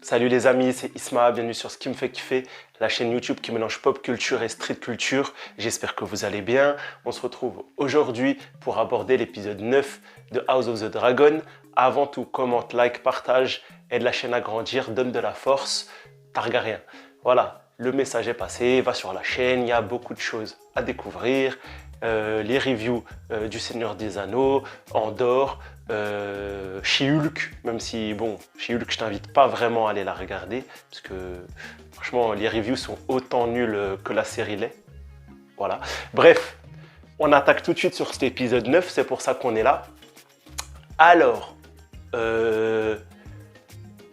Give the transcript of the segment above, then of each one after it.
Salut les amis, c'est Isma, bienvenue sur Ce qui me fait kiffer, la chaîne YouTube qui mélange pop culture et street culture. J'espère que vous allez bien. On se retrouve aujourd'hui pour aborder l'épisode 9 de House of the Dragon. Avant tout, commente, like, partage, aide la chaîne à grandir, donne de la force, Targaryen. Voilà, le message est passé, va sur la chaîne, il y a beaucoup de choses à découvrir. Les reviews du Seigneur des Anneaux, Andorre, She-Hulk, même si, bon, She-Hulk, je t'invite pas vraiment à aller la regarder, parce que, franchement, les reviews sont autant nulles que la série l'est. Voilà. Bref, on attaque tout de suite sur cet épisode 9, c'est pour ça qu'on est là. Alors, il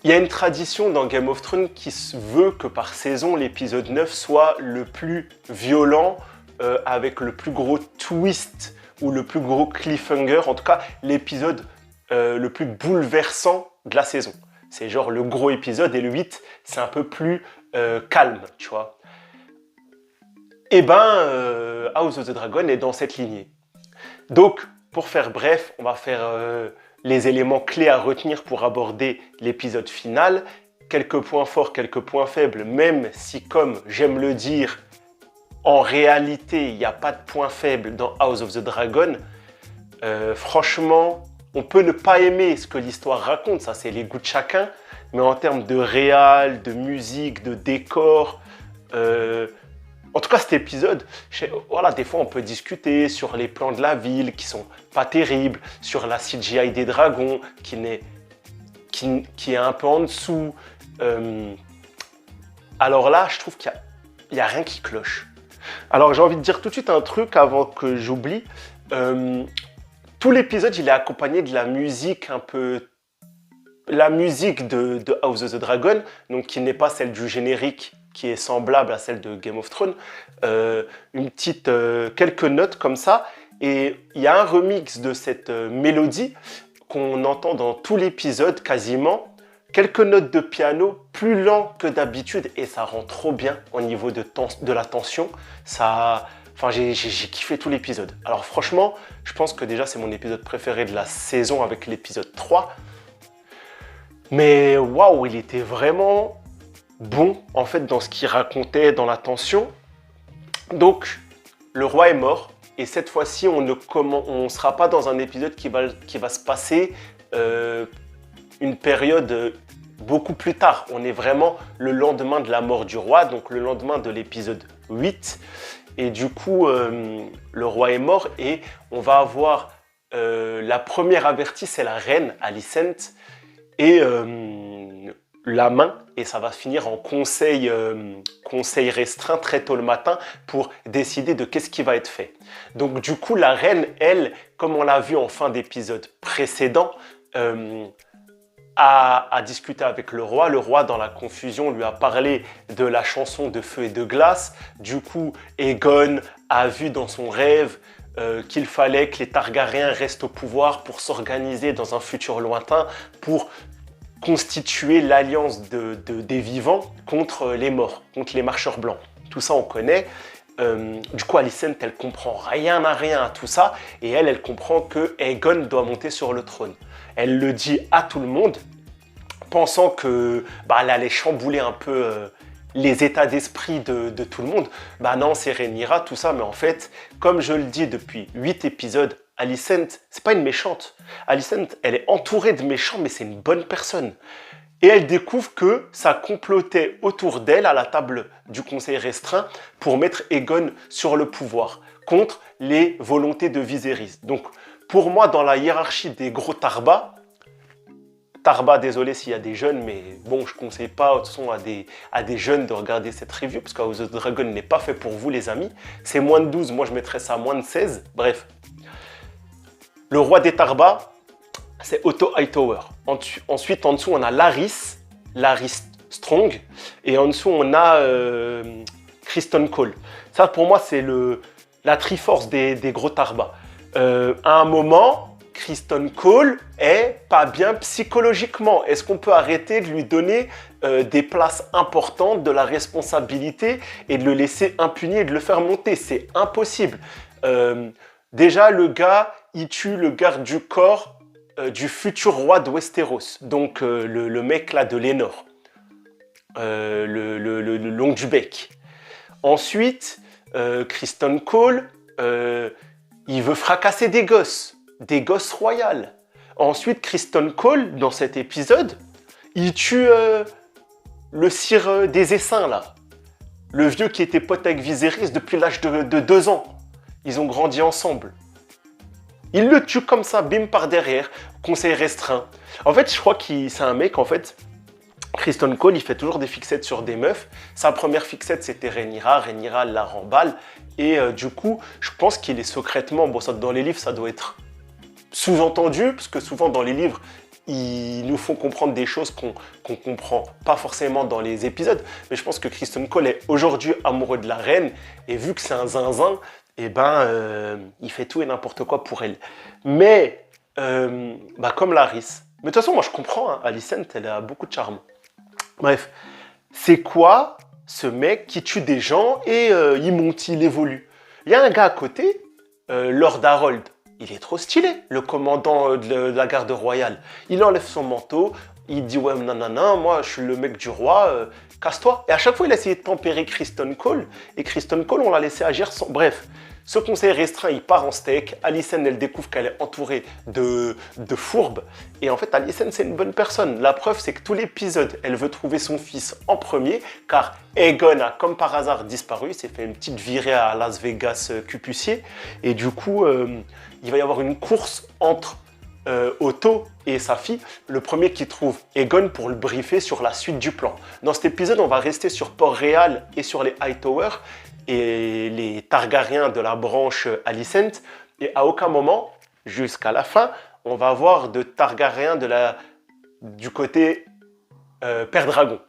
y a une tradition dans Game of Thrones qui veut que par saison, l'épisode 9 soit le plus violent, avec le plus gros twist ou le plus gros cliffhanger, en tout cas l'épisode le plus bouleversant de la saison. C'est genre le gros épisode et le 8, c'est un peu plus calme, tu vois. Et ben, House of the Dragon est dans cette lignée. Donc, pour faire bref, on va faire les éléments clés à retenir pour aborder l'épisode final. Quelques points forts, quelques points faibles, même si, comme j'aime le dire, en réalité, il n'y a pas de point faible dans House of the Dragon. Franchement, on peut ne pas aimer ce que l'histoire raconte, ça c'est les goûts de chacun, mais en termes de réal, de musique, de décor, en tout cas cet épisode, voilà, des fois on peut discuter sur les plans de la ville qui sont pas terribles, sur la CGI des dragons qui est un peu en dessous. Alors là, je trouve qu'il n'y a rien qui cloche. Alors j'ai envie de dire tout de suite un truc avant que j'oublie. Tout l'épisode il est accompagné de la musique un peu... La musique de House of the Dragon, donc qui n'est pas celle du générique, qui est semblable à celle de Game of Thrones. Une petite... quelques notes comme ça. Et il y a un remix de cette mélodie qu'on entend dans tout l'épisode quasiment. Quelques notes de piano plus lent que d'habitude et ça rend trop bien au niveau de la tension. Enfin, j'ai kiffé tout l'épisode. Alors franchement, je pense que déjà c'est mon épisode préféré de la saison avec l'épisode 3. Mais waouh, il était vraiment bon en fait dans ce qu'il racontait, dans la tension. Donc, le roi est mort et cette fois-ci, on ne sera pas dans un épisode qui va se passer une période beaucoup plus tard. On est vraiment le lendemain de la mort du roi, donc le lendemain de l'épisode 8. Et du coup, le roi est mort et on va avoir la première avertie, c'est la reine Alicent et la main. Et ça va finir en conseil restreint très tôt le matin pour décider de qu'est-ce qui va être fait. Donc du coup, la reine, elle, comme on l'a vu en fin d'épisode précédent, a discuté avec le roi. Le roi, dans la confusion, lui a parlé de la chanson de Feu et de Glace. Du coup, Aegon a vu dans son rêve qu'il fallait que les Targaryens restent au pouvoir pour s'organiser dans un futur lointain, pour constituer l'alliance des vivants contre les morts, contre les marcheurs blancs. Tout ça, on connaît. Du coup, Alicent, elle comprend rien à tout ça et elle comprend que Aegon doit monter sur le trône. Elle le dit à tout le monde, pensant que elle allait chambouler un peu les états d'esprit de tout le monde. Bah non, c'est Rhaenyra, tout ça, mais en fait, comme je le dis depuis 8 épisodes, Alicent, c'est pas une méchante. Alicent, elle est entourée de méchants, mais c'est une bonne personne. Et elle découvre que ça complotait autour d'elle à la table du conseil restreint pour mettre Aegon sur le pouvoir contre les volontés de Viserys. Donc, pour moi, dans la hiérarchie des gros Tarba, désolé s'il y a des jeunes, mais bon, je ne conseille pas de toute façon à des jeunes de regarder cette review, parce que House of the Dragon n'est pas fait pour vous, les amis. C'est moins de 12, moi je mettrais ça à moins de 16. Bref. Le roi des Tarba, c'est Otto Hightower. Ensuite, en dessous, on a Larys Strong, et en dessous, on a Criston Cole. Ça, pour moi, c'est la triforce des gros Tarba. À un moment, Criston Cole est pas bien psychologiquement. Est-ce qu'on peut arrêter de lui donner des places importantes, de la responsabilité et de le laisser impuni et de le faire monter? C'est impossible. Déjà, le gars, il tue le garde du corps du futur roi de Westeros, donc le mec là de Lénore. le long du bec. Ensuite, Kristen Cole, il veut fracasser des gosses royales. Ensuite, Kristen Cole, dans cet épisode, il tue le sire des Essaims, là. Le vieux qui était pote avec Viserys depuis l'âge de 2 ans. Ils ont grandi ensemble. Il le tue comme ça, bim, par derrière, conseil restreint. En fait, je crois que c'est un mec, en fait, Kristen Cole, il fait toujours des fixettes sur des meufs. Sa première fixette, c'était Rhaenyra. Rhaenyra la remballe. Et du coup, je pense qu'il est secrètement... Bon, ça, dans les livres, ça doit être sous-entendu, parce que souvent, dans les livres, ils nous font comprendre des choses qu'on comprend pas forcément dans les épisodes. Mais je pense que Kristen Cole est aujourd'hui amoureux de la reine. Et vu que c'est un zinzin, eh ben, il fait tout et n'importe quoi pour elle. Mais, comme Larys. Mais de toute façon, moi, je comprends. Hein, Alicent, elle a beaucoup de charme. Bref, c'est quoi ce mec qui tue des gens et il monte, il évolue? Il y a un gars à côté, Lord Harold. Il est trop stylé, le commandant de la garde royale. Il enlève son manteau, il dit « Ouais, nanana, moi, je suis le mec du roi, casse-toi ». Et à chaque fois, il a essayé de tempérer Kristen Cole. Et Kristen Cole, on l'a laissé agir sans... Bref, ce conseil restreint, il part en steak. Alicent, elle découvre qu'elle est entourée de fourbes. Et en fait, Alicent, c'est une bonne personne. La preuve, c'est que tout l'épisode, elle veut trouver son fils en premier, car Aegon a, comme par hasard, disparu. Il s'est fait une petite virée à Las Vegas Cupucier. Et du coup, il va y avoir une course entre Otto et sa fille, le premier qui trouve Aegon pour le briefer sur la suite du plan. Dans cet épisode, on va rester sur Port-Réal et sur les Hightower et les Targaryens de la branche Alicent. Et à aucun moment, jusqu'à la fin, on va avoir de Targaryens du côté Père Dragon.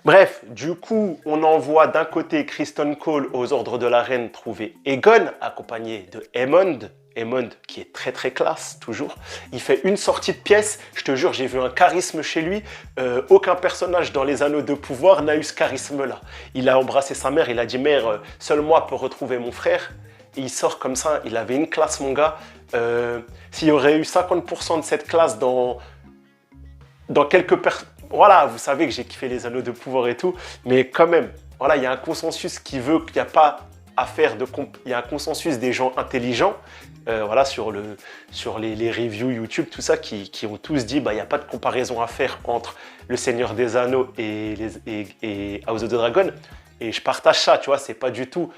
Bref, du coup, on envoie d'un côté Kristen Cole aux ordres de la reine trouver Aegon, accompagné de Aemond. Aemond qui est très très classe, toujours. Il fait une sortie de pièce, je te jure, j'ai vu un charisme chez lui. Aucun personnage dans les Anneaux de pouvoir n'a eu ce charisme-là. Il a embrassé sa mère, il a dit « Mère, seul moi peux retrouver mon frère ». Et il sort comme ça, il avait une classe, mon gars. S'il y aurait eu 50% de cette classe dans quelques personnes... Voilà, vous savez que j'ai kiffé les Anneaux de pouvoir et tout, mais quand même, voilà, il y a un consensus qui veut qu'il n'y a pas à faire de... Il y a un consensus des gens intelligents, voilà, sur les reviews YouTube, tout ça, qui ont tous dit, il n'y a pas de comparaison à faire entre Le Seigneur des Anneaux et House of the Dragon. Et je partage ça, tu vois, c'est pas du tout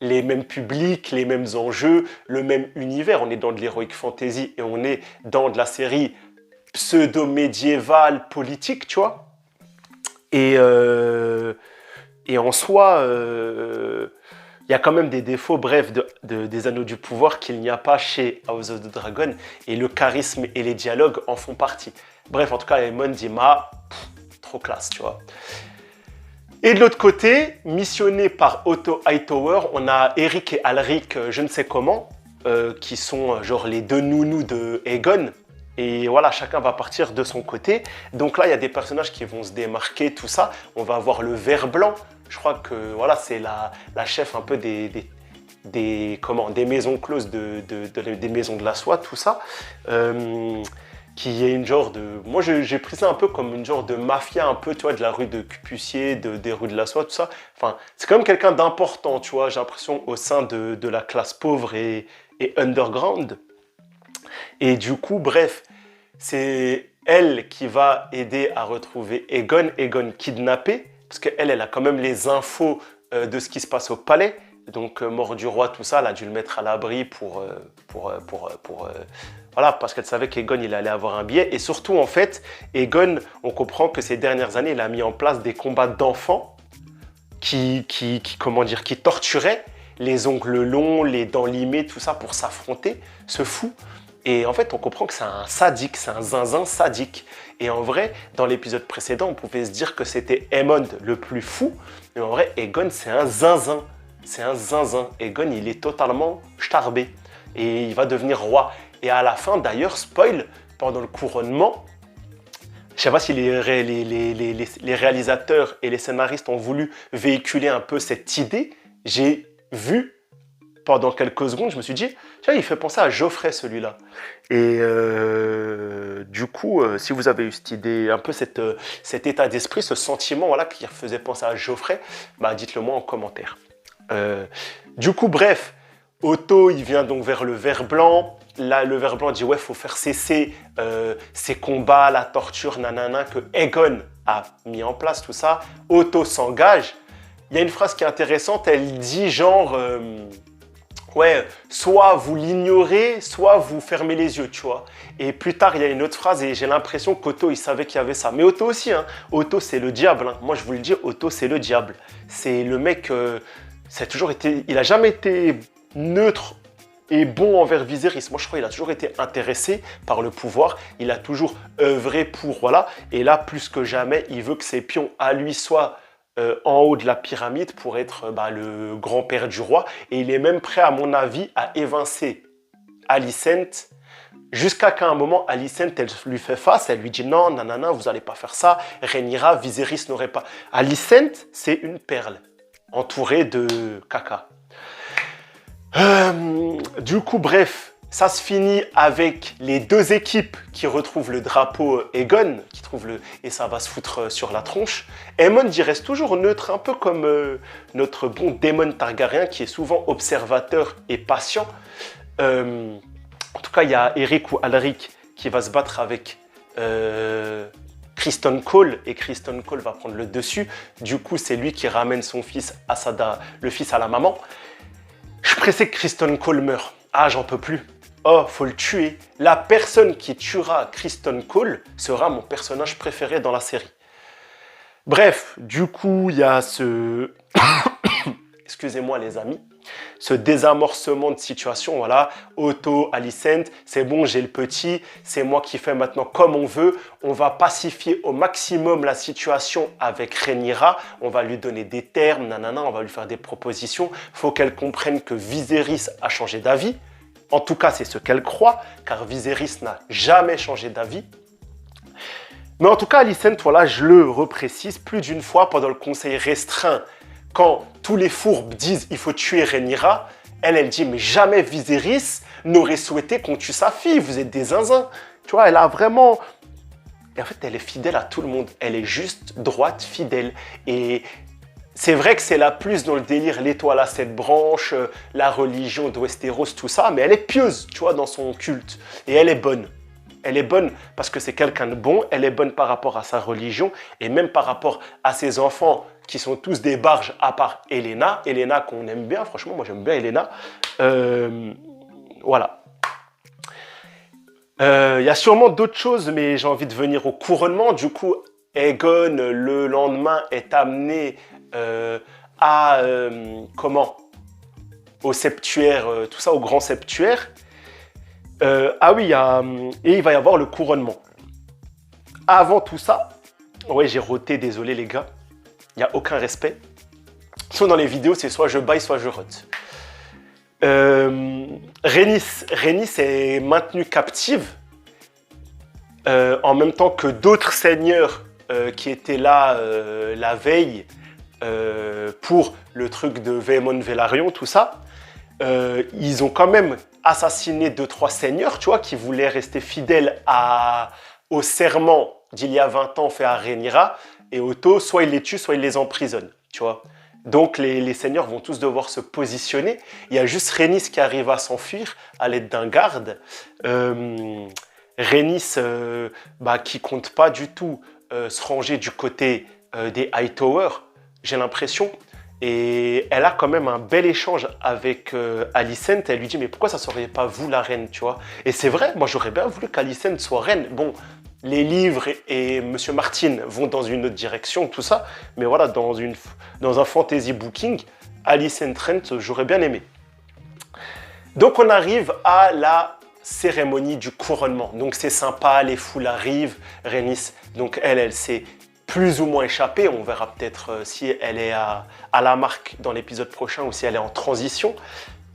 les mêmes publics, les mêmes enjeux, le même univers. On est dans de l'heroic fantasy et on est dans de la série pseudo-médiévale politique, tu vois. Et en soi, il y a quand même des défauts, bref, des Anneaux du pouvoir qu'il n'y a pas chez House of the Dragon. Et le charisme et les dialogues en font partie. Bref, en tout cas, Aemond dit trop classe, tu vois. Et de l'autre côté, missionné par Otto Hightower, on a Eric et Alric, je ne sais comment, qui sont genre les deux nounous de Aegon. Et voilà, chacun va partir de son côté. Donc là, il y a des personnages qui vont se démarquer, tout ça. On va avoir le Ver Blanc. Je crois que voilà, c'est la chef un peu des maisons closes, des maisons de la soie, tout ça. Qui est une genre de... Moi, j'ai pris ça un peu comme une genre de mafia, un peu, tu vois, de la rue de Cupucier, des rues de la soie, tout ça. Enfin, c'est quand même quelqu'un d'important, tu vois, j'ai l'impression, au sein de la classe pauvre et underground. Et du coup, bref, c'est elle qui va aider à retrouver Aegon kidnappé, parce qu'elle, elle a quand même les infos de ce qui se passe au palais. Donc, mort du roi, tout ça, elle a dû le mettre à l'abri voilà, parce qu'elle savait qu'Aegon, il allait avoir un biais. Et surtout, en fait, Aegon, on comprend que ces dernières années, il a mis en place des combats d'enfants qui torturaient les ongles longs, les dents limées, tout ça pour s'affronter, ce fou. Et en fait, on comprend que c'est un sadique, c'est un zinzin sadique. Et en vrai, dans l'épisode précédent, on pouvait se dire que c'était Aemond le plus fou. Mais en vrai, Aegon, c'est un zinzin. C'est un zinzin. Aegon, il est totalement starbé. Et il va devenir roi. Et à la fin, d'ailleurs, spoil, pendant le couronnement, je ne sais pas si les réalisateurs et les scénaristes ont voulu véhiculer un peu cette idée. J'ai vu pendant quelques secondes, je me suis dit, tiens, il fait penser à Geoffrey celui-là. Et du coup, si vous avez eu cette idée, un peu cet état d'esprit, ce sentiment voilà, qui faisait penser à Geoffrey, bah, dites-le moi en commentaire. Du coup, bref, Otto, il vient donc vers le ver blanc. Là, le ver blanc dit, ouais, il faut faire cesser ces combats, la torture, nanana, que Aegon a mis en place, tout ça. Otto s'engage. Il y a une phrase qui est intéressante, elle dit genre... ouais, soit vous l'ignorez, soit vous fermez les yeux, tu vois. Et plus tard, il y a une autre phrase et j'ai l'impression qu'Otto, il savait qu'il y avait ça. Mais Otto aussi, hein. Otto, c'est le diable. Hein. Moi, je vous le dis, Otto, c'est le diable. C'est le mec, ça a toujours été, il a jamais été neutre et bon envers Viserys. Moi, je crois qu'il a toujours été intéressé par le pouvoir. Il a toujours œuvré pour, voilà. Et là, plus que jamais, il veut que ses pions à lui soient en haut de la pyramide pour être le grand-père du roi. Et il est même prêt, à mon avis, à évincer Alicent, jusqu'à qu'à un moment, Alicent, elle lui fait face, elle lui dit non, nanana, vous n'allez pas faire ça, Rhaenyra, Viserys n'aurait pas. Alicent, c'est une perle, entourée de caca. Du coup, bref, ça se finit avec les deux équipes qui retrouvent le drapeau Aegon, et ça va se foutre sur la tronche. Aemond, il reste toujours neutre, un peu comme notre bon Daemon Targaryen, qui est souvent observateur et patient. En tout cas, il y a Eric ou Alaric qui va se battre avec Criston Cole, et Criston Cole va prendre le dessus. Du coup, c'est lui qui ramène son fils Asada, le fils à la maman. Je suis pressé que Criston Cole meure. Ah, j'en peux plus. Oh, faut le tuer. La personne qui tuera Criston Cole sera mon personnage préféré dans la série. Bref, du coup, il y a ce... Excusez-moi les amis. Ce désamorcement de situation, voilà. Otto, Alicent, c'est bon, j'ai le petit. C'est moi qui fais maintenant comme on veut. On va pacifier au maximum la situation avec Rhaenyra. On va lui donner des termes, nanana, on va lui faire des propositions. Faut qu'elle comprenne que Viserys a changé d'avis. En tout cas, c'est ce qu'elle croit, car Viserys n'a jamais changé d'avis. Mais en tout cas, Alicent, voilà, je le reprécise plus d'une fois pendant le conseil restreint, quand tous les fourbes disent « il faut tuer Rhaenyra », elle dit « mais jamais Viserys n'aurait souhaité qu'on tue sa fille, vous êtes des zinzins ». Tu vois, elle a vraiment... Et en fait, elle est fidèle à tout le monde. Elle est juste droite, fidèle. Et... c'est vrai que c'est la plus dans le délire, l'étoile à 7 branches, la religion de Westeros, tout ça, mais elle est pieuse, tu vois, dans son culte. Et elle est bonne. Elle est bonne parce que c'est quelqu'un de bon, elle est bonne par rapport à sa religion, et même par rapport à ses enfants, qui sont tous des barges, à part Helaena. Helaena qu'on aime bien, franchement, moi j'aime bien Helaena. Voilà. Il y a sûrement d'autres choses, mais j'ai envie de venir au couronnement. Du coup, Aegon, le lendemain, est amené... au septuaire, tout ça, au grand septuaire. Ah oui, et il va y avoir le couronnement. Avant tout ça, ouais, j'ai roté, désolé les gars, il n'y a aucun respect. Soit dans les vidéos, c'est soit je baille, soit je rote. Rhaenys est maintenue captive en même temps que d'autres seigneurs qui étaient là la veille pour le truc de Vaemond Velaryon, tout ça. Ils ont quand même assassiné 2-3 seigneurs, tu vois, qui voulaient rester fidèles au serment d'il y a 20 ans fait à Rhaenyra. Et Otto, soit il les tue, soit il les emprisonne, tu vois. Donc les seigneurs vont tous devoir se positionner. Il y a juste Rhaenys qui arrive à s'enfuir à l'aide d'un garde. Rhaenys qui compte pas du tout se ranger du côté des Hightower, j'ai l'impression. Et elle a quand même un bel échange avec Alicent. Elle lui dit, mais pourquoi ça ne serait pas vous la reine, tu vois? Et c'est vrai, moi j'aurais bien voulu qu'Alicent soit reine. Bon, les livres et Monsieur Martin vont dans une autre direction, tout ça. Mais voilà, dans un fantasy booking, Alicent Trent, j'aurais bien aimé. Donc on arrive à la cérémonie du couronnement. Donc c'est sympa, les foules arrivent. Rhaenys, donc elle s'est plus ou moins échappée. On verra peut-être si elle est à la marque dans l'épisode prochain ou si elle est en transition.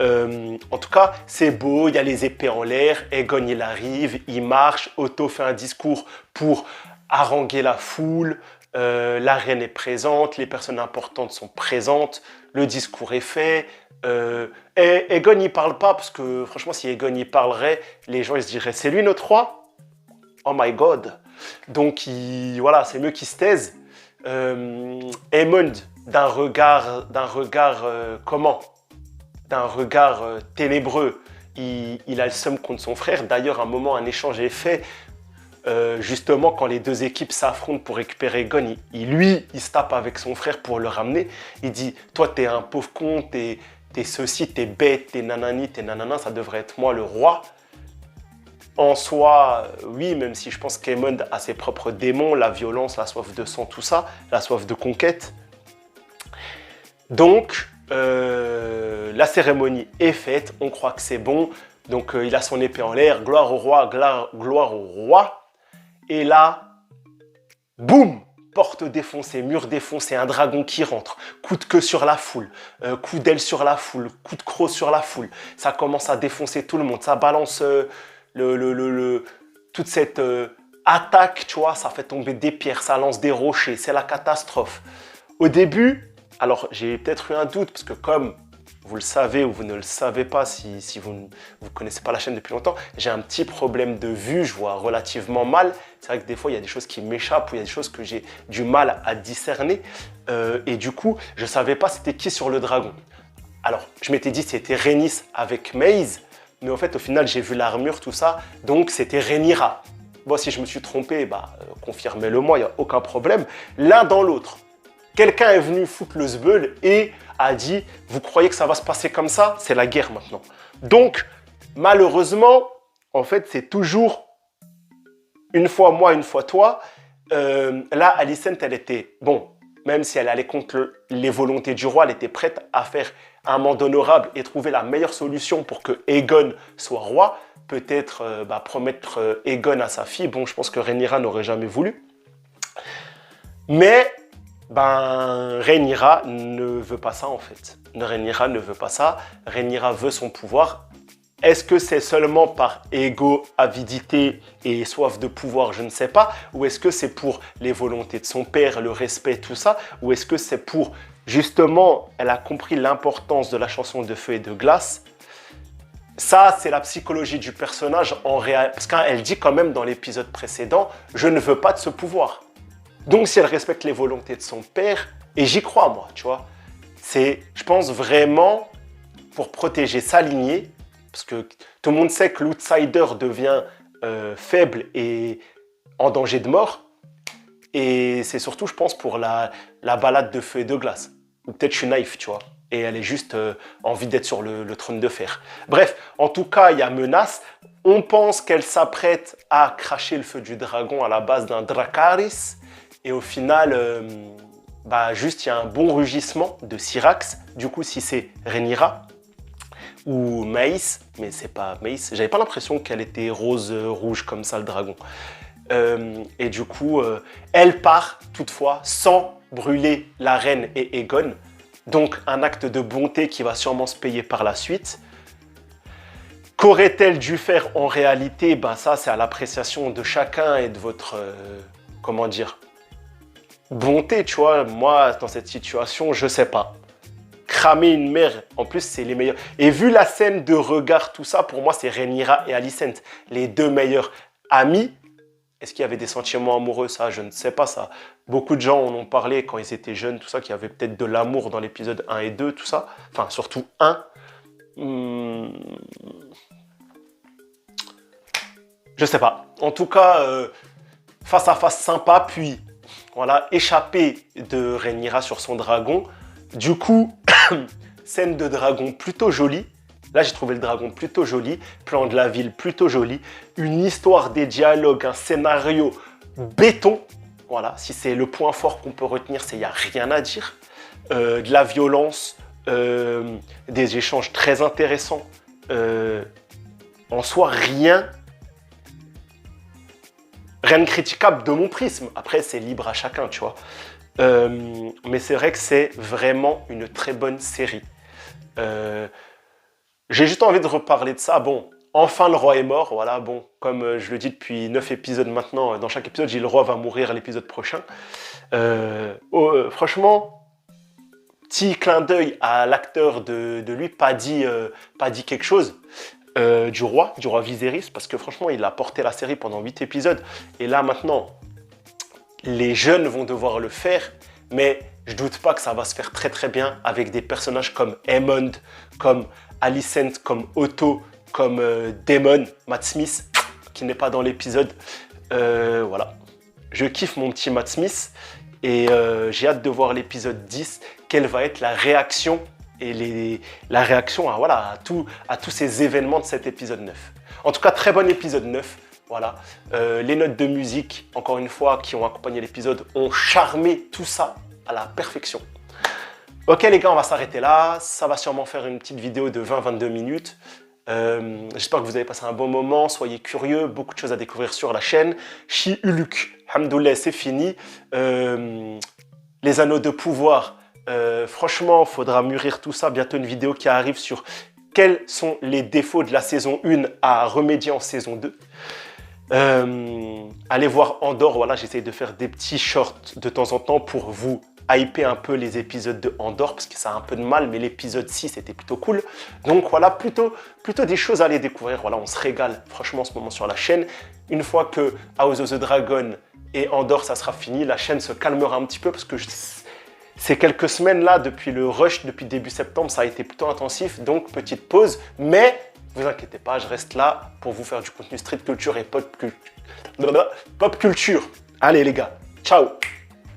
En tout cas, c'est beau, il y a les épées en l'air, Aegon il arrive, il marche, Otto fait un discours pour haranguer la foule. la reine est présente, les personnes importantes sont présentes, le discours est fait. Et Aegon, il parle pas, parce que franchement, si Aegon, il parlerait, les gens, ils se diraient, c'est lui notre roi? Oh my God. Donc, voilà, c'est mieux qu'il se taise. Aemond, d'un regard comment? D'un regard ténébreux, il a le seum contre son frère. D'ailleurs, à un moment, un échange est fait. Justement, quand les deux équipes s'affrontent pour récupérer Aegon, il se tape avec son frère pour le ramener. Il dit, toi, t'es un pauvre con, t'es ceci, t'es bête, t'es nanani, t'es nanana, ça devrait être moi le roi. En soi, oui, même si je pense qu'Aemond a ses propres démons, la violence, la soif de sang, tout ça, la soif de conquête. Donc, la cérémonie est faite, on croit que c'est bon. Donc, il a son épée en l'air, gloire au roi, gloire au roi. Et là, boum, porte défoncée, mur défoncé, un dragon qui rentre, coup de queue sur la foule, coup d'aile sur la foule, coup de croc sur la foule. Ça commence à défoncer tout le monde, ça balance toute cette attaque, tu vois, ça fait tomber des pierres, ça lance des rochers, c'est la catastrophe. Au début, alors j'ai peut-être eu un doute, parce que comme vous le savez ou vous ne le savez pas si vous ne connaissez pas la chaîne depuis longtemps, j'ai un petit problème de vue, je vois relativement mal. C'est vrai que des fois, il y a des choses qui m'échappent ou il y a des choses que j'ai du mal à discerner. Et du coup, je ne savais pas c'était qui sur le dragon. Alors, je m'étais dit c'était Rhaenys avec Maze, mais en fait, au final, j'ai vu l'armure, tout ça, donc c'était Rhaenyra. Bon, si je me suis trompé, confirmez-le-moi, il n'y a aucun problème. L'un dans l'autre. Quelqu'un est venu foutre le zbeul et a dit « Vous croyez que ça va se passer comme ça? C'est la guerre maintenant. » Donc, malheureusement, en fait, c'est toujours une fois moi, une fois toi. Là, Alicent, elle était, bon, même si elle allait contre les volontés du roi, elle était prête à faire un monde honorable et trouver la meilleure solution pour que Aegon soit roi. Peut-être promettre Aegon à sa fille. Bon, je pense que Rhaenyra n'aurait jamais voulu. Mais Rhaenyra ne veut pas ça en fait. Rhaenyra ne veut pas ça. Rhaenyra veut son pouvoir. Est-ce que c'est seulement par ego, avidité et soif de pouvoir? Je ne sais pas. Ou est-ce que c'est pour les volontés de son père, le respect, tout ça? Ou est-ce que c'est pour, justement, elle a compris l'importance de la chanson de feu et de glace? Ça, c'est la psychologie du personnage en réalité. Parce qu'elle dit quand même dans l'épisode précédent, je ne veux pas de ce pouvoir. Donc, si elle respecte les volontés de son père, et j'y crois, moi, tu vois, c'est, je pense vraiment, pour protéger sa lignée, parce que tout le monde sait que l'outsider devient faible et en danger de mort, et c'est surtout, je pense, pour la balade de feu et de glace. Ou peut-être je suis naïf, tu vois, et elle est juste envie d'être sur le trône de fer. Bref, en tout cas, il y a menace. On pense qu'elle s'apprête à cracher le feu du dragon à la base d'un Dracarys, et au final, juste il y a un bon rugissement de Syrax. Du coup, si c'est Rhaenyra ou Mace, mais c'est pas Mace, j'avais pas l'impression qu'elle était rose-rouge comme ça, le dragon. Et du coup, elle part toutefois sans brûler la reine et Aegon. Donc, un acte de bonté qui va sûrement se payer par la suite. Qu'aurait-elle dû faire en réalité? Ça, c'est à l'appréciation de chacun et de votre, comment dire, bonté, tu vois. Moi, dans cette situation, je sais pas. Cramer une mère, en plus, c'est les meilleurs. Et vu la scène de regard, tout ça, pour moi, c'est Rhaenyra et Alicent, les deux meilleurs amis. Est-ce qu'il y avait des sentiments amoureux? Ça, je ne sais pas ça. Beaucoup de gens en ont parlé quand ils étaient jeunes, tout ça, qu'il y avait peut-être de l'amour dans l'épisode 1 et 2, tout ça. Enfin, surtout 1. Je sais pas. En tout cas, face à face sympa, puis voilà, échappé de Rhaenyra sur son dragon. Du coup, scène de dragon plutôt jolie. Là, j'ai trouvé le dragon plutôt joli, plan de la ville plutôt joli, une histoire, des dialogues, un scénario béton. Voilà, si c'est le point fort qu'on peut retenir, c'est qu'il n'y a rien à dire. De la violence, des échanges très intéressants. En soi, rien de critiquable de mon prisme. Après, c'est libre à chacun, tu vois. Mais c'est vrai que c'est vraiment une très bonne série. J'ai juste envie de reparler de ça. Bon, Enfin, le roi est mort. Voilà, bon, comme je le dis depuis 9 épisodes maintenant, dans chaque épisode, je dis le roi va mourir à l'épisode prochain. Franchement, petit clin d'œil à l'acteur de lui, pas dit quelque chose. Du roi Viserys, parce que franchement, il a porté la série pendant 8 épisodes. Et là, maintenant, les jeunes vont devoir le faire, mais je doute pas que ça va se faire très très bien avec des personnages comme Aemond, comme Alicent, comme Otto, comme Daemon, Matt Smith, qui n'est pas dans l'épisode. Voilà. Je kiffe mon petit Matt Smith et j'ai hâte de voir l'épisode 10, quelle va être la réaction et la réaction à, voilà, à tous ces événements de cet épisode 9. En tout cas, très bon épisode 9. Voilà. Les notes de musique, encore une fois, qui ont accompagné l'épisode, ont charmé tout ça à la perfection. Ok les gars, on va s'arrêter là. Ça va sûrement faire une petite vidéo de 20-22 minutes. J'espère que vous avez passé un bon moment. Soyez curieux, beaucoup de choses à découvrir sur la chaîne. Chi-Uluk, Hamdoullah, c'est fini. Les anneaux de pouvoir, franchement, il faudra mûrir tout ça. Bientôt une vidéo qui arrive sur quels sont les défauts de la saison 1 à remédier en saison 2. Allez voir Andor, voilà, j'essaye de faire des petits shorts de temps en temps pour vous hyper un peu les épisodes de Andor, parce que ça a un peu de mal, mais l'épisode 6 était plutôt cool. Donc voilà, plutôt des choses à aller découvrir. Voilà, on se régale franchement en ce moment sur la chaîne. Une fois que House of the Dragon et Andor, ça sera fini, la chaîne se calmera un petit peu, parce que ces quelques semaines-là, depuis le rush, depuis début septembre, ça a été plutôt intensif, donc petite pause, mais vous inquiétez pas, je reste là pour vous faire du contenu street culture et pop culture. Allez les gars, ciao!